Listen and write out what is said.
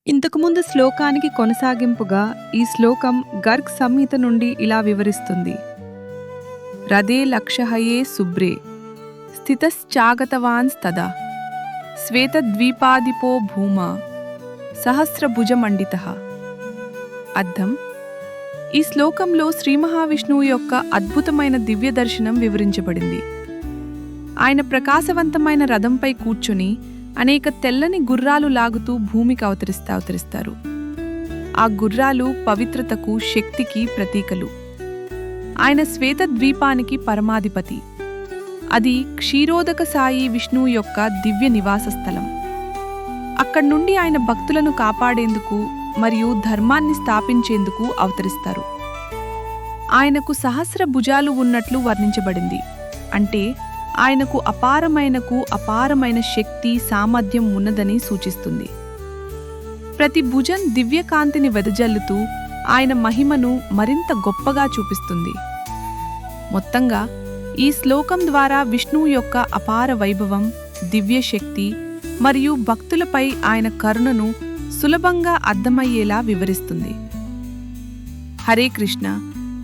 ఇంతకుముందు శ్లోకానికి కొనసాగింపుగా ఈ శ్లోకం గర్గ్ సంహిత నుండి ఇలా వివరిస్తుంది. రదే లక్షహయే శుభ్రే స్థితశ్చాగతవాన్స్తదా శ్వేతద్వీపాదిపో భూమా సహస్రభుజమండితః. అర్థం: ఈ శ్లోకంలో శ్రీ మహావిష్ణువు యొక్క అద్భుతమైన దివ్య దర్శనం వివరించబడింది. ఆయన ప్రకాశవంతమైన రథంపై కూర్చుని అనేక తెల్లని గుర్రాలు లాగుతూ భూమికి అవతరిస్తారు. ఆ గుర్రాలు పవిత్రతకు, శక్తికి ప్రతీకలు. ఆయన శ్వేతద్వీపానికి పరమాధిపతి. అది క్షీరోదక సాయి విష్ణువు యొక్క దివ్య నివాస స్థలం. అక్కడి నుండి ఆయన భక్తులను కాపాడేందుకు మరియు ధర్మాన్ని స్థాపించేందుకు అవతరిస్తారు. ఆయనకు సహస్ర భుజాలు ఉన్నట్లు వర్ణించబడింది. అంటే ఆయనకు అపారమైన శక్తి, సామర్థ్యం ఉన్నదని సూచిస్తుంది. ప్రతి భుజం దివ్యకాంతిని వెదజల్లుతూ ఆయన మహిమను మరింత గొప్పగా చూపిస్తుంది. మొత్తంగా ఈ శ్లోకం ద్వారా విష్ణువు యొక్క అపార వైభవం, దివ్యశక్తి మరియు భక్తులపై ఆయన కరుణను సులభంగా అర్థమయ్యేలా వివరిస్తుంది. హరే కృష్ణ.